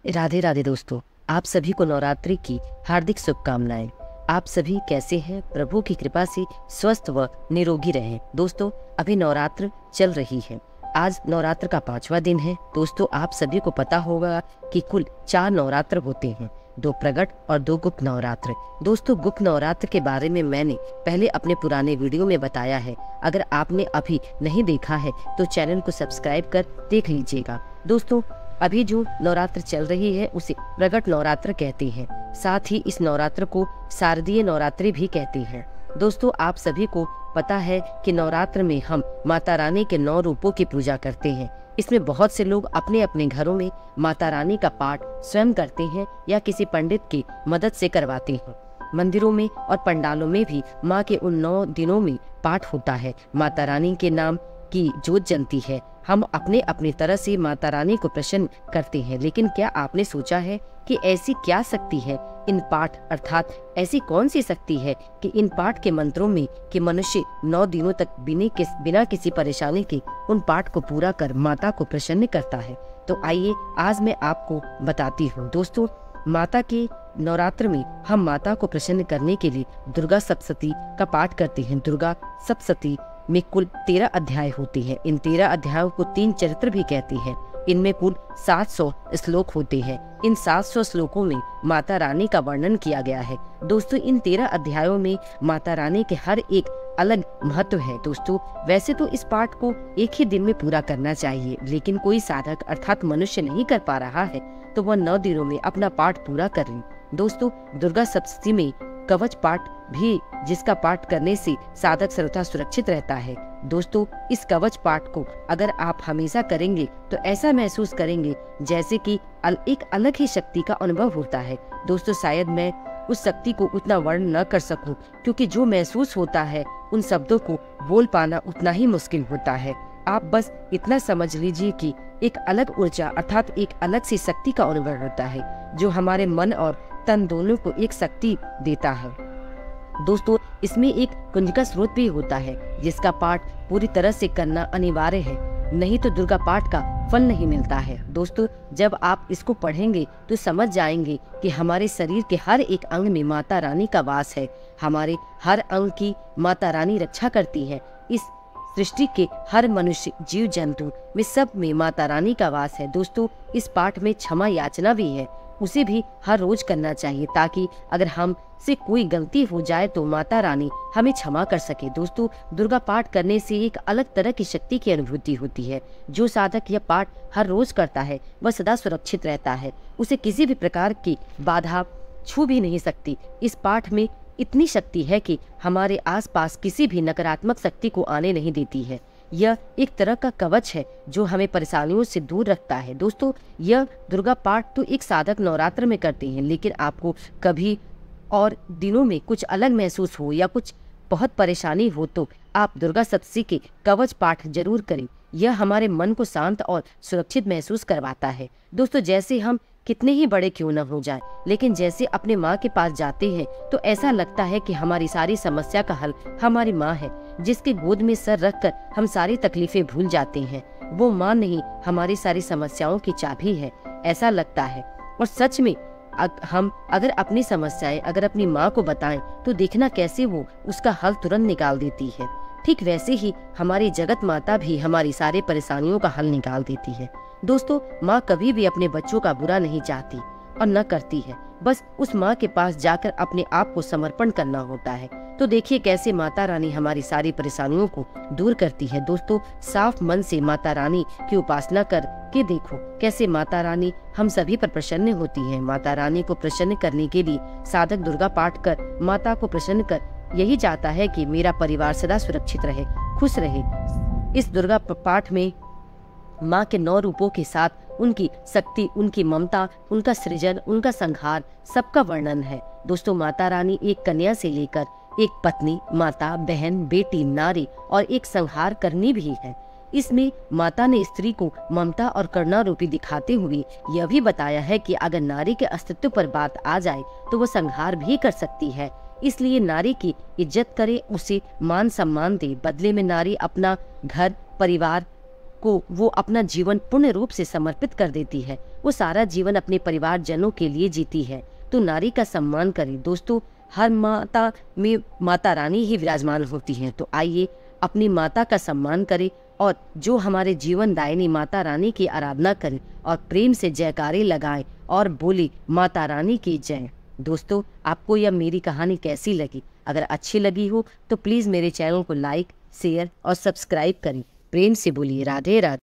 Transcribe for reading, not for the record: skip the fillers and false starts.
राधे राधे दोस्तों, आप सभी को नवरात्रि की हार्दिक शुभकामनाएं। आप सभी कैसे हैं? प्रभु की कृपा से स्वस्थ व निरोगी रहें। दोस्तों, अभी नवरात्र चल रही है। आज नवरात्र का 5वां दिन है। दोस्तों, आप सभी को पता होगा कि कुल 4 नवरात्र होते हैं, 2 प्रगट और 2 गुप्त नवरात्र। दोस्तों, गुप्त नवरात्र के बारे में मैंने पहले अपने पुराने वीडियो में बताया है। अगर आपने अभी नहीं देखा है तो चैनल को सब्सक्राइब कर देख लीजिएगा। दोस्तों, अभी जो नवरात्र चल रही है उसे प्रगट नवरात्र कहते हैं। साथ ही इस नवरात्र को शारदीय नवरात्रि भी कहते हैं। दोस्तों, आप सभी को पता है कि नवरात्र में हम माता रानी के 9 रूपों की पूजा करते हैं। इसमें बहुत से लोग अपने अपने घरों में माता रानी का पाठ स्वयं करते हैं या किसी पंडित की मदद से करवाते हैं। मंदिरों में और पंडालों में भी माँ के उन 9 दिनों में पाठ होता है। माता रानी के नाम की जोत जलती है। हम अपने अपनी तरह से माता रानी को प्रसन्न करते हैं। लेकिन क्या आपने सोचा है कि ऐसी क्या शक्ति है इन पाठ, अर्थात ऐसी कौन सी शक्ति है कि इन पाठ के मंत्रों में कि मनुष्य 9 दिनों तक बिना किसी परेशानी के उन पाठ को पूरा कर माता को प्रसन्न करता है। तो आइए आज मैं आपको बताती हूँ। दोस्तों, माता के नवरात्र में हम माता को प्रसन्न करने के लिए दुर्गा सप्तशती का पाठ करते हैं। दुर्गा सप्तशती में कुल 13 अध्याय होते हैं। इन 13 अध्यायों को 3 चरित्र भी कहते हैं। इनमें कुल 700 श्लोक होते हैं। इन 700 श्लोकों में माता रानी का वर्णन किया गया है। दोस्तों, इन 13 अध्यायों में माता रानी के हर एक अलग महत्व है। दोस्तों, वैसे तो इस पाठ को एक ही दिन में पूरा करना चाहिए, लेकिन कोई साधक अर्थात मनुष्य नहीं कर पा रहा है तो वह 9 दिनों में अपना पाठ पूरा कर ले। दोस्तों, दुर्गा सप्तशती में कवच पाठ भी, जिसका पाठ करने से साधक सर्वथा सुरक्षित रहता है। दोस्तों, इस कवच पाठ को अगर आप हमेशा करेंगे तो ऐसा महसूस करेंगे जैसे कि एक अलग ही शक्ति का अनुभव होता है। दोस्तों, शायद मैं उस शक्ति को उतना वर्णन न कर सकूं, क्योंकि जो महसूस होता है उन शब्दों को बोल पाना उतना ही मुश्किल होता है। आप बस इतना समझ लीजिए कि एक अलग ऊर्जा अर्थात एक अलग सी शक्ति का अनुभव होता है, जो हमारे मन और तन दोनों को एक शक्ति देता है। दोस्तों, इसमें एक कुंज का स्रोत भी होता है, जिसका पाठ पूरी तरह से करना अनिवार्य है, नहीं तो दुर्गा पाठ का फल नहीं मिलता है। दोस्तों, जब आप इसको पढ़ेंगे तो समझ जाएंगे कि हमारे शरीर के हर एक अंग में माता रानी का वास है। हमारे हर अंग की माता रानी रक्षा करती है। इस सृष्टि के हर मनुष्य, जीव जंतु में सब में माता रानी का वास है। दोस्तों, इस पाठ में क्षमा याचना भी है, उसे भी हर रोज करना चाहिए, ताकि अगर हम से कोई गलती हो जाए तो माता रानी हमें क्षमा कर सके। दोस्तों, दुर्गा पाठ करने से एक अलग तरह की शक्ति की अनुभूति होती है। जो साधक यह पाठ हर रोज करता है वह सदा सुरक्षित रहता है। उसे किसी भी प्रकार की बाधा छू भी नहीं सकती। इस पाठ में इतनी शक्ति है कि हमारे आसपास किसी भी नकारात्मक शक्ति को आने नहीं देती है। यह एक तरह का कवच है जो हमें परेशानियों से दूर रखता है। दोस्तों, यह दुर्गा पाठ तो एक साधक नवरात्र में करते हैं, लेकिन आपको कभी और दिनों में कुछ अलग महसूस हो या कुछ बहुत परेशानी हो तो आप दुर्गा सप्तशती के कवच पाठ जरूर करें। यह हमारे मन को शांत और सुरक्षित महसूस करवाता है। दोस्तों, जैसे हम कितने ही बड़े क्यों न हो जाए, लेकिन जैसे अपने माँ के पास जाते हैं तो ऐसा लगता है कि हमारी सारी समस्या का हल हमारी माँ है, जिसके गोद में सर रखकर हम सारी तकलीफें भूल जाते हैं। वो माँ नहीं, हमारी सारी समस्याओं की चाबी है, ऐसा लगता है। और सच में हम अगर अपनी समस्याएं अगर अपनी माँ को बताएं तो देखना कैसे वो उसका हल तुरंत निकाल देती है। ठीक वैसे ही हमारी जगत माता भी हमारी सारी परेशानियों का हल निकाल देती है। दोस्तों, माँ कभी भी अपने बच्चों का बुरा नहीं चाहती और न करती है। बस उस माँ के पास जाकर अपने आप को समर्पण करना होता है। तो देखिए कैसे माता रानी हमारी सारी परेशानियों को दूर करती है। दोस्तों, साफ मन से माता रानी की उपासना कर के देखो कैसे माता रानी हम सभी पर प्रसन्न होती है। माता रानी को प्रसन्न करने के लिए साधक दुर्गा पाठ कर माता को प्रसन्न कर यही चाहता है कि मेरा परिवार सदा सुरक्षित रहे, खुश रहे। इस दुर्गा पाठ में माँ के 9 रूपों के साथ उनकी शक्ति, उनकी ममता, उनका सृजन, उनका संहार, सबका वर्णन है। दोस्तों, माता रानी एक कन्या से लेकर एक पत्नी, माता, बहन, बेटी, नारी और एक संहार करनी भी है। इसमें माता ने स्त्री को ममता और करुणा रूपी दिखाते हुए यह भी बताया है कि अगर नारी के अस्तित्व पर बात आ जाए तो वो संहार भी कर सकती है। इसलिए नारी की इज्जत करे, उसे मान सम्मान दे। बदले में नारी अपना घर परिवार को वो अपना जीवन पूर्ण रूप से समर्पित कर देती है। वो सारा जीवन अपने परिवारजनों के लिए जीती है। तो नारी का सम्मान करें। दोस्तों, हर माता में माता रानी ही विराजमान होती हैं। तो आइए अपनी माता का सम्मान करें और जो हमारे जीवन दायिनी माता रानी की आराधना करें और प्रेम से जयकारे लगाएं और बोले माता रानी की जय। दोस्तों, आपको यह मेरी कहानी कैसी लगी? अगर अच्छी लगी हो तो प्लीज़ मेरे चैनल को लाइक, शेयर और सब्सक्राइब करें। प्रेम से बोलिए राधे राधे।